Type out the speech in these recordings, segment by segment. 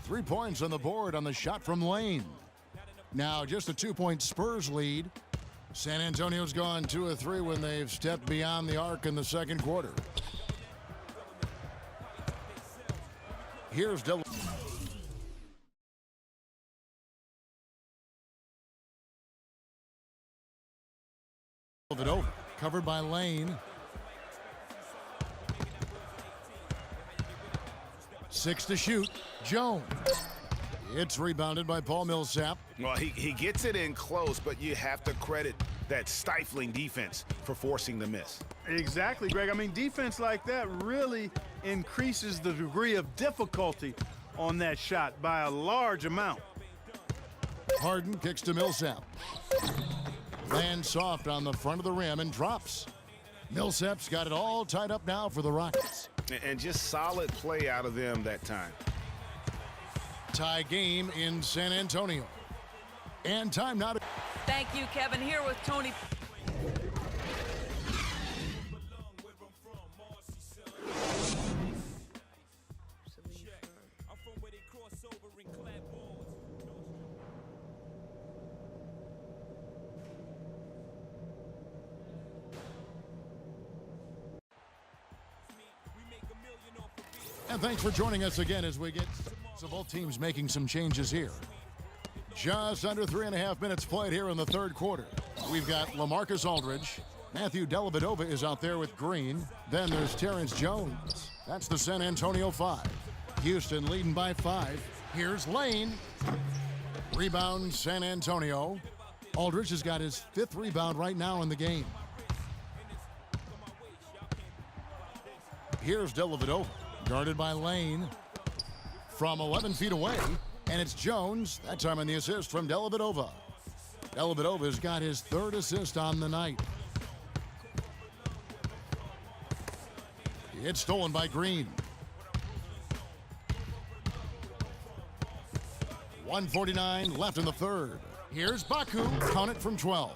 3 points on the board on the shot from Lane. Now just a 2-point Spurs lead. San Antonio's gone 2 of 3 when they've stepped beyond the arc in the second quarter. Here's Dellavedova. Covered by Lane. 6 to shoot. Jones. It's rebounded by Paul Millsap. Well, he gets it in close, but you have to credit that stifling defense for forcing the miss. Exactly, Greg. I mean, defense like that really increases the degree of difficulty on that shot by a large amount. Harden kicks to Millsap. Lands soft on the front of the rim and drops. Millsap's got it all tied up now for the Rockets. And just solid play out of them that time. Tie game in San Antonio. And time now to... Thank you, Kevin. Here with Tony. And thanks for joining us again as we get so both teams making some changes here. Just under 3.5 minutes played here in the third quarter. We've got LaMarcus Aldridge. Matthew Dellavedova is out there with Green. Then there's Terrence Jones. That's the San Antonio 5. Houston leading by 5. Here's Lane. Rebound San Antonio. Aldridge has got his 5th rebound right now in the game. Here's Dellavedova. Guarded by Lane from 11 feet away. And it's Jones, that time on the assist from Dellavedova. Dellavedova's got his 3rd assist on the night. It's stolen by Green. 1:49 left in the third. Here's Baku, count it from 12.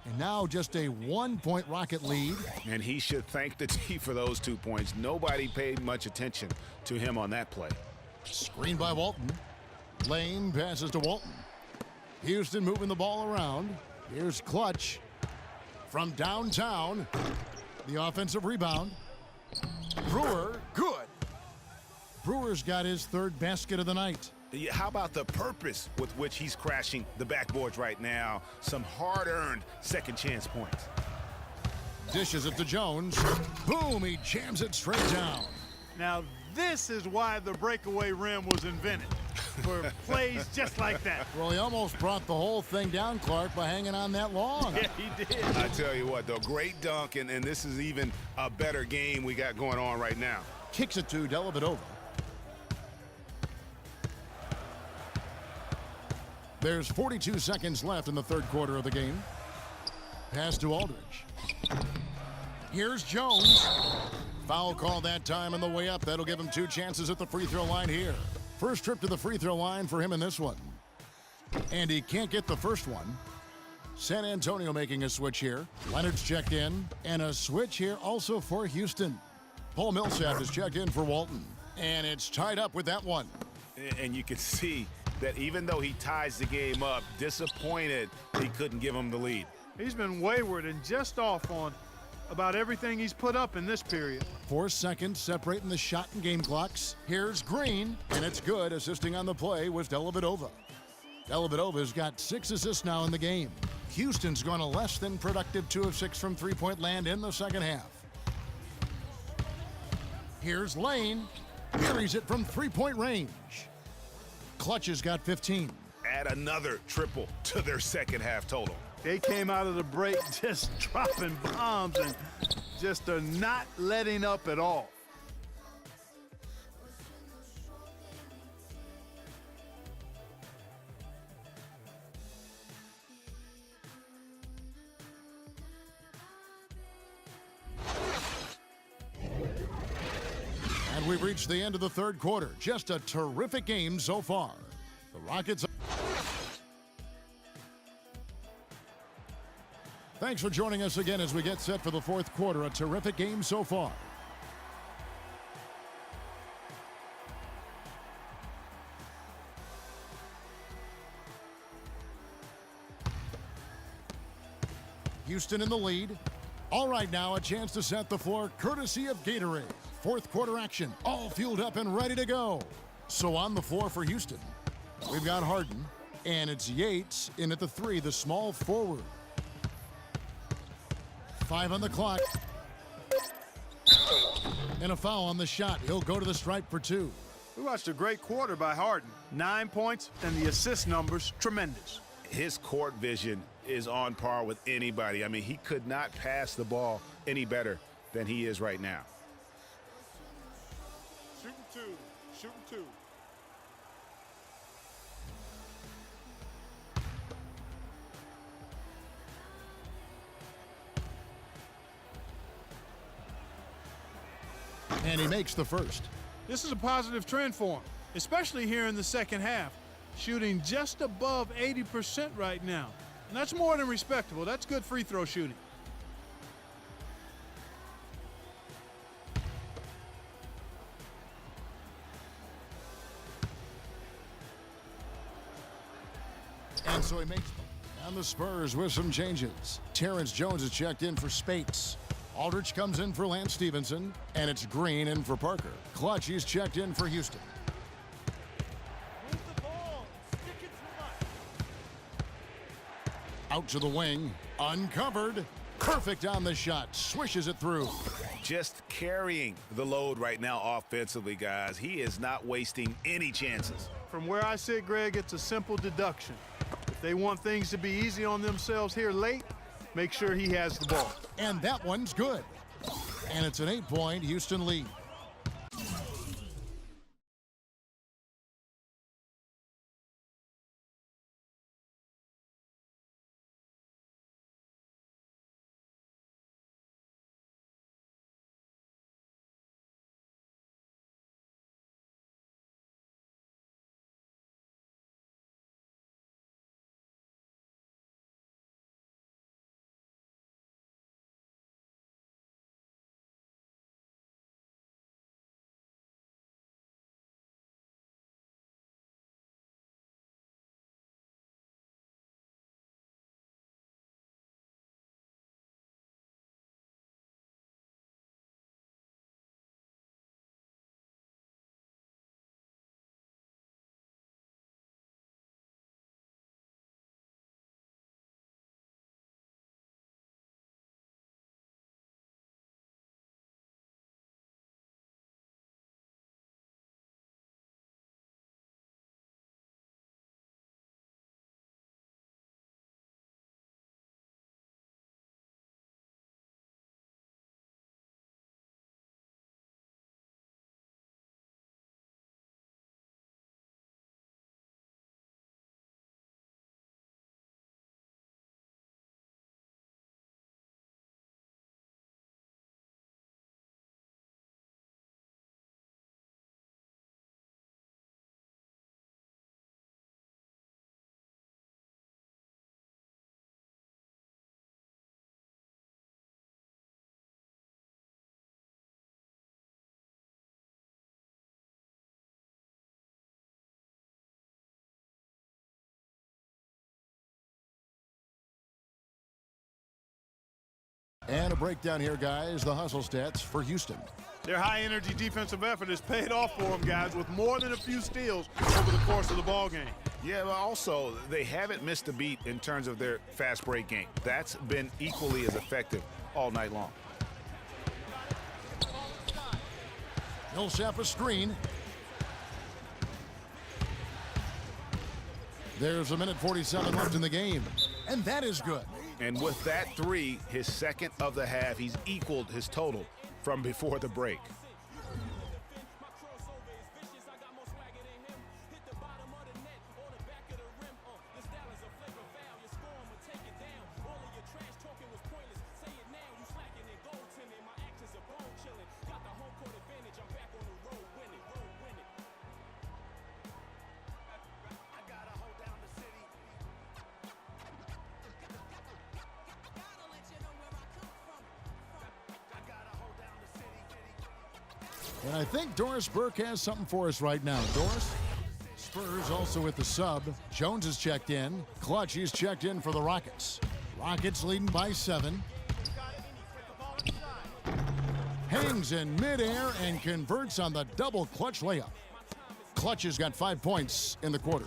And now just a 1-point Rocket lead. And he should thank the team for those 2 points. Nobody paid much attention to him on that play. Screen by Walton. Lane passes to Walton. Houston moving the ball around. Here's Clutch from downtown. The offensive rebound. Brewer, good. Brewer's got his 3rd basket of the night. How about the purpose with which he's crashing the backboards right now? Some hard-earned second chance points. Dishes it to Jones. Boom, he jams it straight down. Now, this is why the breakaway rim was invented, for plays just like that. Well, he almost brought the whole thing down, Clark, by hanging on that long. Yeah, he did. I tell you what, though, great dunk, and this is even a better game we got going on right now. Kicks it to Dellavedova. There's 42 seconds left in the third quarter of the game. Pass to Aldridge. Here's Jones. Foul call that time on the way up. That'll give him 2 chances at the free throw line here. First trip to the free throw line for him in this one. And he can't get the first one. San Antonio making a switch here. Leonard's checked in. And a switch here also for Houston. Paul Millsap is checked in for Walton. And it's tied up with that one. And you can see that even though he ties the game up, disappointed he couldn't give him the lead. He's been wayward and just off on about everything he's put up in this period. 4 seconds separating the shot and game clocks. Here's Green, and it's good. Assisting on the play was Dellavedova. Dellavedova's got 6 assists now in the game. Houston's gone a less than productive 2 of 6 from three-point land in the second half. Here's Lane. Carries it from three-point range. Clutch has got 15. Add another triple to their second half total. They came out of the break just dropping bombs and just are not letting up at all. And we've reached the end of the third quarter. Just a terrific game so far. The Rockets. Thanks for joining us again as we get set for the fourth quarter. A terrific game so far. Houston in the lead. All right, now a chance to set the floor courtesy of Gatorade. Fourth quarter action, all fueled up and ready to go. So on the floor for Houston, we've got Harden, and it's Yates in at the 3, the small forward. 5 on the clock. And a foul on the shot. He'll go to the stripe for 2. We watched a great quarter by Harden. 9 points, and the assist numbers tremendous. His court vision is on par with anybody. I mean, he could not pass the ball any better than he is right now. Shooting 2, shooting 2. And he makes the first. This is a positive trend for him, especially here in the second half. Shooting just above 80% right now. And that's more than respectable. That's good free throw shooting. And so he makes them. And the Spurs with some changes. Terrence Jones is checked in for Spates. Aldridge comes in for Lance Stevenson, and it's Green in for Parker. Clutch is checked in for Houston. Move the ball. Stick it to Out to the wing, uncovered. Perfect on the shot, swishes it through. Just carrying the load right now offensively, guys. He is not wasting any chances. From where I sit, Greg, it's a simple deduction. If they want things to be easy on themselves here late, make sure he has the ball. And that one's good. And it's an 8-point Houston lead. And a breakdown here, guys. The hustle stats for Houston. Their high-energy defensive effort has paid off for them, guys, with more than a few steals over the course of the ball game. Yeah, but also, they haven't missed a beat in terms of their fast break game. That's been equally as effective all night long. Millsap a screen. There's a minute 47 left in the game. And that is good. And with that 3, his second of the half, he's equaled his total from before the break. And I think Doris Burke has something for us right now. Doris? Spurs also with the sub. Jones is checked in. Clutch, he's checked in for the Rockets. Rockets leading by 7. Hangs in midair and converts on the double clutch layup. Clutch has got 5 points in the quarter.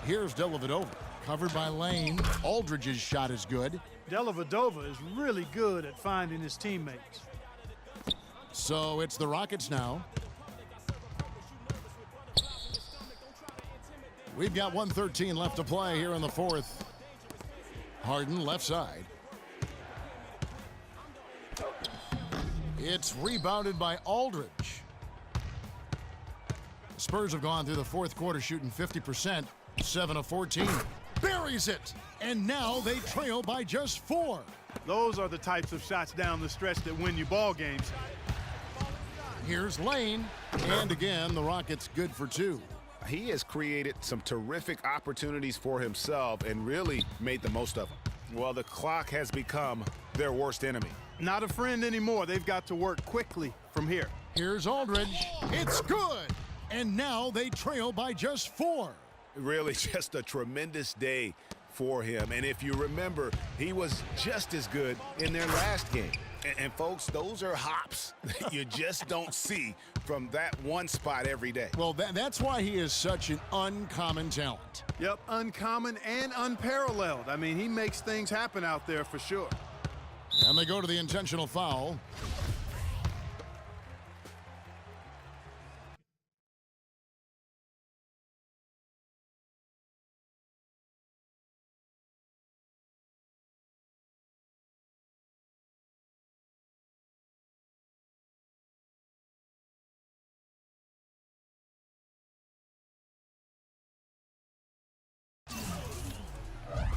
Here's Dellavedova, covered by Lane. Aldridge's shot is good. Dellavedova is really good at finding his teammates. So it's the Rockets now. We've got 1:13 left to play here in the fourth. Harden left side. It's rebounded by Aldridge. The Spurs have gone through the fourth quarter shooting 50%, 7 of 14. Buries it, and now they trail by just 4. Those are the types of shots down the stretch that win you ball games. Here's Lane, and again, the Rockets good for 2. He has created some terrific opportunities for himself and really made the most of them. Well, the clock has become their worst enemy. Not a friend anymore. They've got to work quickly from here. Here's Aldridge. It's good, and now they trail by just 4. Really just a tremendous day for him. And if you remember, he was just as good in their last game. And folks, those are hops that you just don't see from that one spot every day. Well, that's why he is such an uncommon talent. Yep, uncommon and unparalleled. I mean, he makes things happen out there for sure. And they go to the intentional foul.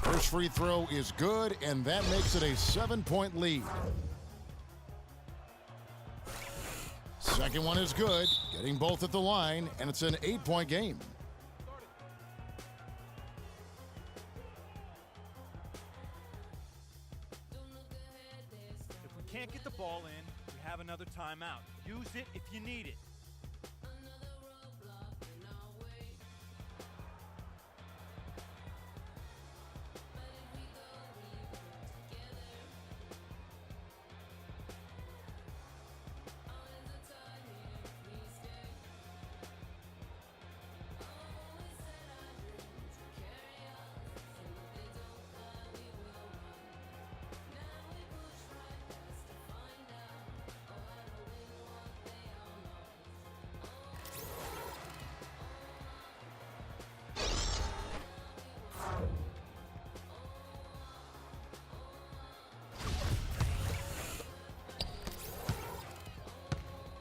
First free throw is good, and that makes it a 7-point lead. Second one is good, getting both at the line, and it's an 8-point game. If we can't get the ball in, we have another timeout. Use it if you need it.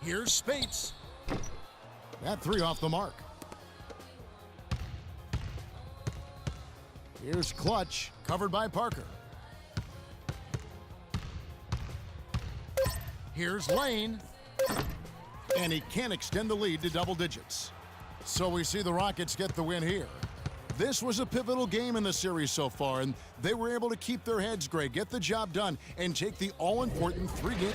Here's Spates. That 3 off the mark. Here's Clutch, covered by Parker. Here's Lane. And he can't extend the lead to double digits. So we see the Rockets get the win here. This was a pivotal game in the series so far, and they were able to keep their heads great, get the job done, and take the all-important 3-game.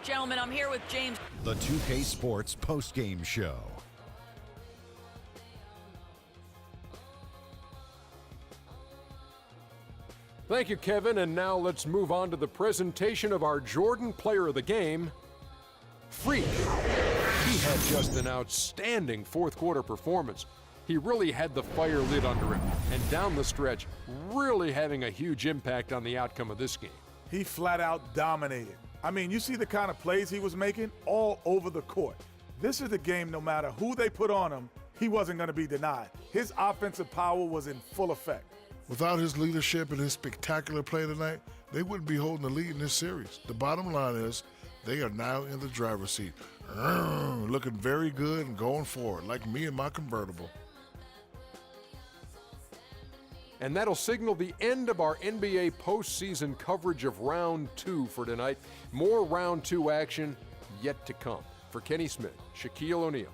Gentlemen, I'm here with James. The 2K Sports postgame show. Thank you, Kevin, and now let's move on to the presentation of our Jordan Player of the Game, Freak. He had just an outstanding fourth quarter performance. He really had the fire lit under him, and down the stretch, really having a huge impact on the outcome of this game. He flat out dominated. I mean, you see the kind of plays he was making all over the court. This is a game, no matter who they put on him, he wasn't going to be denied. His offensive power was in full effect. Without his leadership and his spectacular play tonight, they wouldn't be holding the lead in this series. The bottom line is they are now in the driver's seat. Looking very good and going forward, like me and my convertible. And that'll signal the end of our NBA postseason coverage of Round 2 for tonight. More Round 2 action yet to come. For Kenny Smith, Shaquille O'Neal.